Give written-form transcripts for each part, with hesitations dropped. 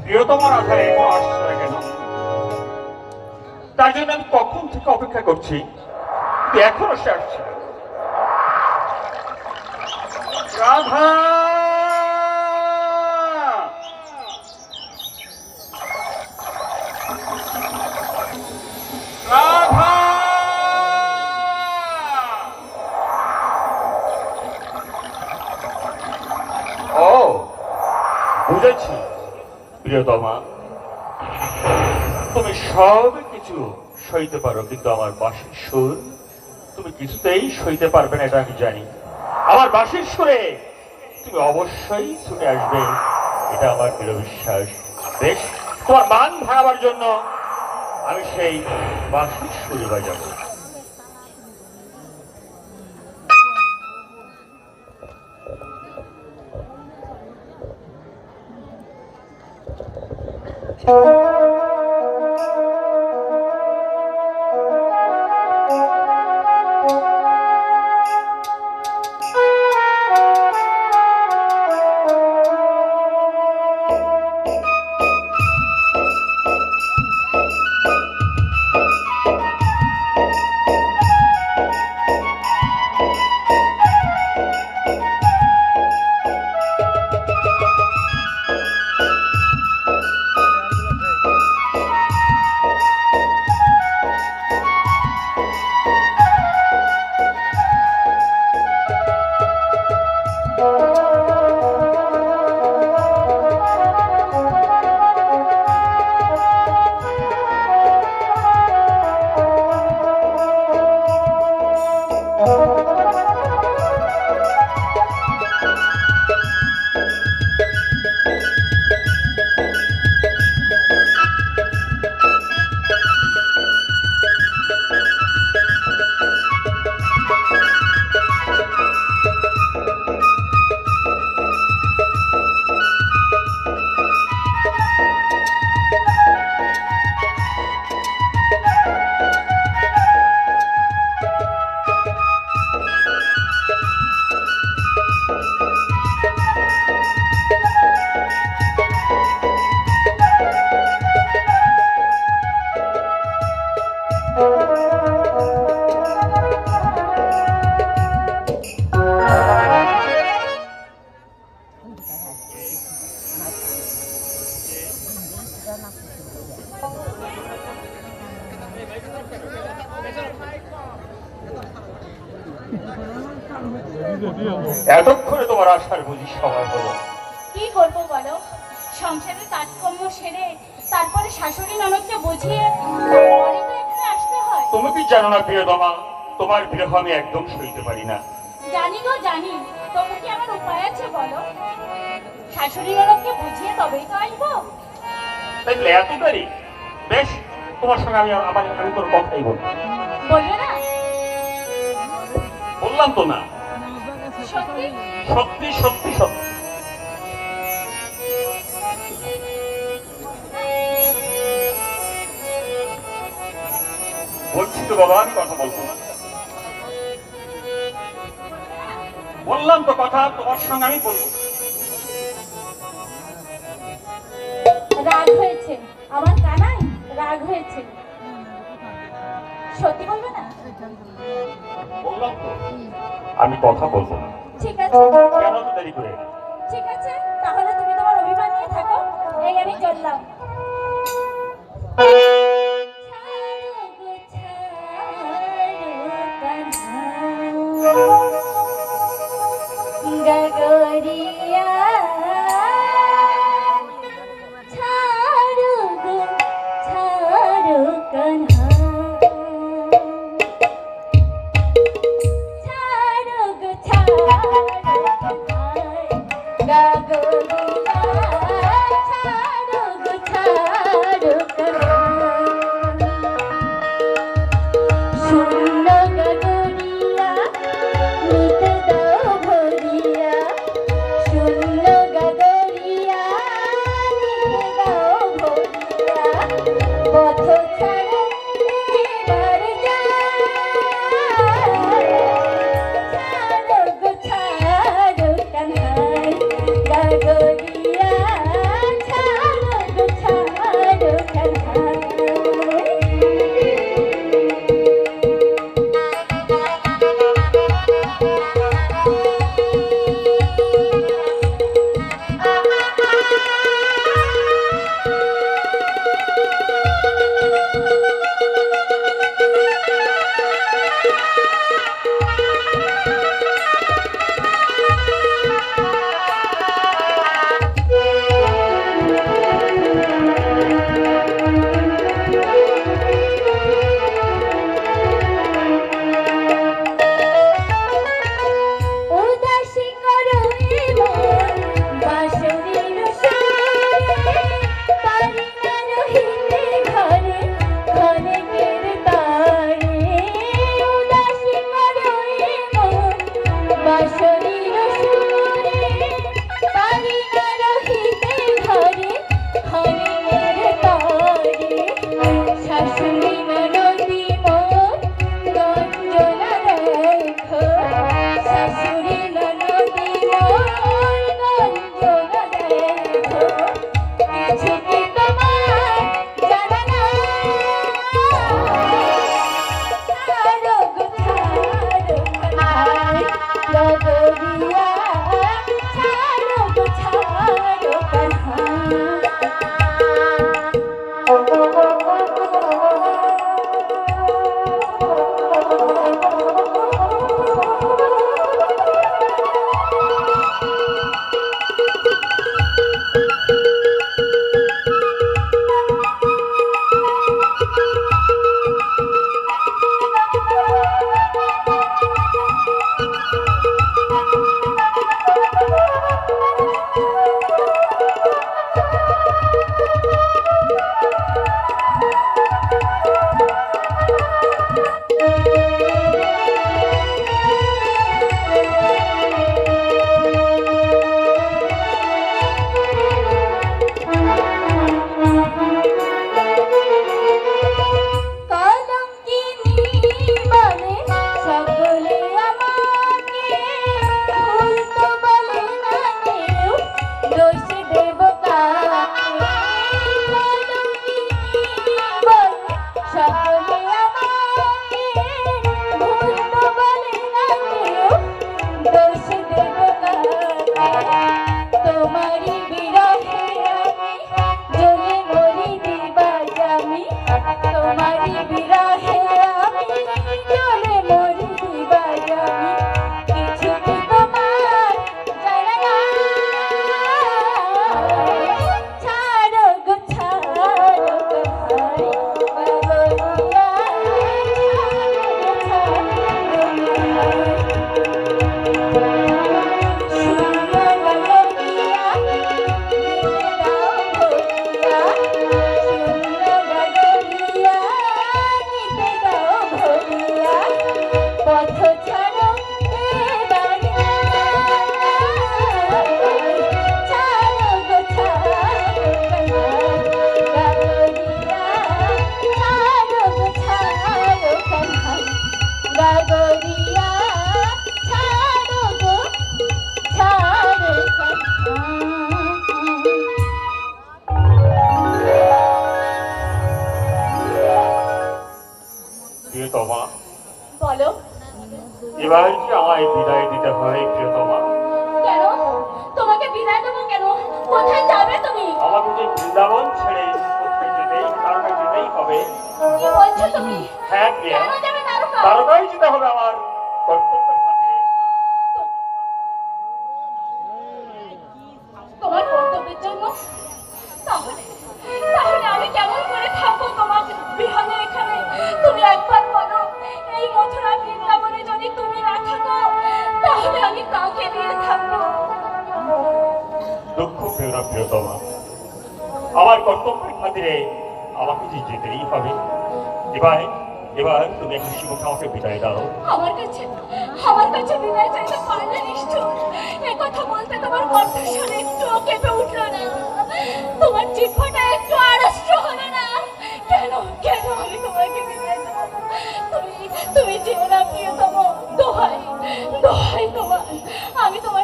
প্রিয়তমার আধারে এখন আসছে না কেন? তার জন্য আমি কখন থেকে অপেক্ষা করছি, এখনো সে আসছে না। রাধা, রাধা, ও বুঝেছি প্রিয়তমা, তুমি সব কিছু সইতে পারো, কিন্তু আমার বাঁশির সুর তুমি কিছুতেই সইতে পারবে না, এটা আমি জানি। আমার বাঁশির সুরে তুমি অবশ্যই ছুটে আসবে, এটা আমার দৃঢ় বিশ্বাস। বেশ, তোমার মান ভাঙাবার জন্য আমি সেই বাঁশির সুরে বাজাবো। এতক্ষণে তোমার আসার বুঝি সময় হলো? কি করবো বলো, সংসারের কাজকর্ম সেরে তারপরে শাশুড়ি ননদকে বুঝিয়ে তারপরে তো এখানে আসতে হয়। তুমি কি জানো না প্রিয়তমা, তোমার বিরহ আমি একদম সইতে পারি না। জানি গো জানি, তবু কি আমার উপায় আছে বলো? শাশুড়ি ননদকে বুঝিয়ে তবেই তো আসবো। তাইলে এত দেরি? বেশ, তোমার সঙ্গে আমি তোর কথাই বলবো। বলবে না? বললাম তো না। সত্যি সত্যি সত্যি সত্যি। বলছি তো বাবা, আমি কথা বলবো না। বললাম তো কথা, তোমার সঙ্গে আমি বলবো। রাগ হয়েছে আমার কানাই, রাগ হয়েছে। সত্যি বলবে না? বললাম তো আমি কথা বলবো না। ঠিক আছে, কেন তো দেরি করে? ঠিক আছে, তাহলে তুমি তোমার অভিমান নিয়ে থাকো, এই আমি চললাম। গগরিয়া ছাড়ো গো ছাড়ো কান্হা, পথ ছাড়ো এবার ছাড়ো গো ছাড়ো গাগরিয়া ছাড়ো গো ছাড়ো কান্হাই গাগরিয়া ছাড়ো গো ছাড়ো প্রিয়তমা, বলো এবার কি আমায় বিদায় দিতে হয় প্রিয়তমা? কেন তোমাকে বিদায় দেবো কেন? কোথায় যাবে তুমি? আমাকে যে বৃন্দাবন ছেড়ে কোথায় যেতেই হবে। কি বলছো তুমি? হ্যাঁ প্রিয়া, কেন যাবে তারকা? তারকাই যেতে হবে আমার কর্তব্যের খাতিরে। তোমার কর্তব্যের জন্য? তাহলে তাহলে আমি কেমন করে থাকবো তোমার বিহানে এখানে? তুমি একবার বলো, এই মথুরা বৃন্দাবনে যদি তুমি না থাকো তাহলে আমি কাকে নিয়ে থাকবো? দুঃখ পেও না প্রিয়তমা, আমার কর্তব্যের খাতিরে আমাকে যে যেতেই হবে। এবার এবার তুমি একটা শিবকে আমাকে বিদায় দাও। আমার কাছে বিদায় চাইতে পারলে নিষ্ঠুর। এ কথা বলতে তোমার কণ্ঠস্বর একটুও কেঁপে উঠলো না, তোমার জিহ্বাটা একটু আড়ষ্ট হলো না। কেন কেন আমি তোমাকে বিদায় দেবো? তুমি যেও না প্রিয়তম, দোহাই দোহাই তোমার, আমি তোমার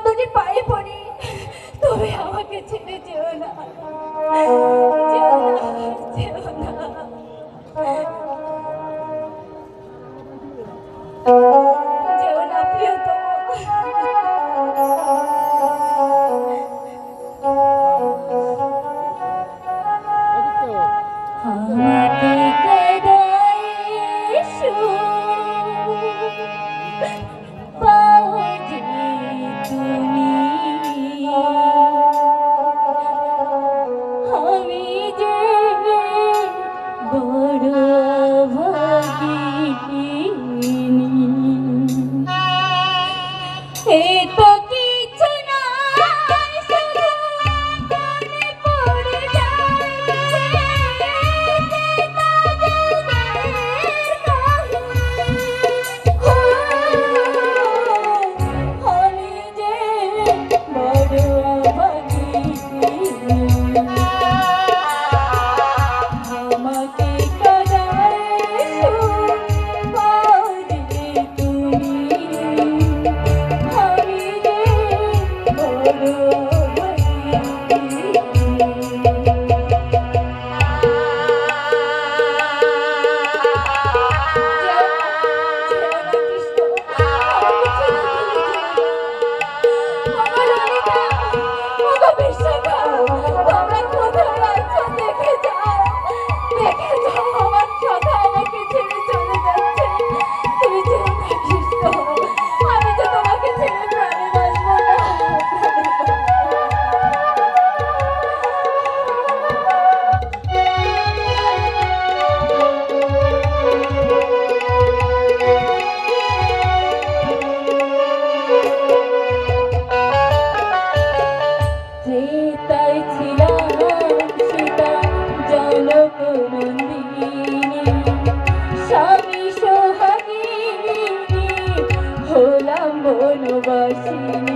দুটি পায়ে পড়ি, তুমি আমাকে ছেড়ে যেও না, যেও না, যেও না, যেও না প্রিয়তম। আমাকে কাঁদায় পাও যে তুমি, আমি যে বড় ভাগিনী। এ তো কিছু নয়, শুধু মনে পড়ে যায় আমি যে বড় ভাগিনী। আমাকে কাঁদায় পাও যে তুমি, আমি যে বড় ভাগিনী। ত্রেতায় ছিলাম সীতা জনক নন্দিনী, স্বামী সোহাগিনী হলাম বনবাসিনী।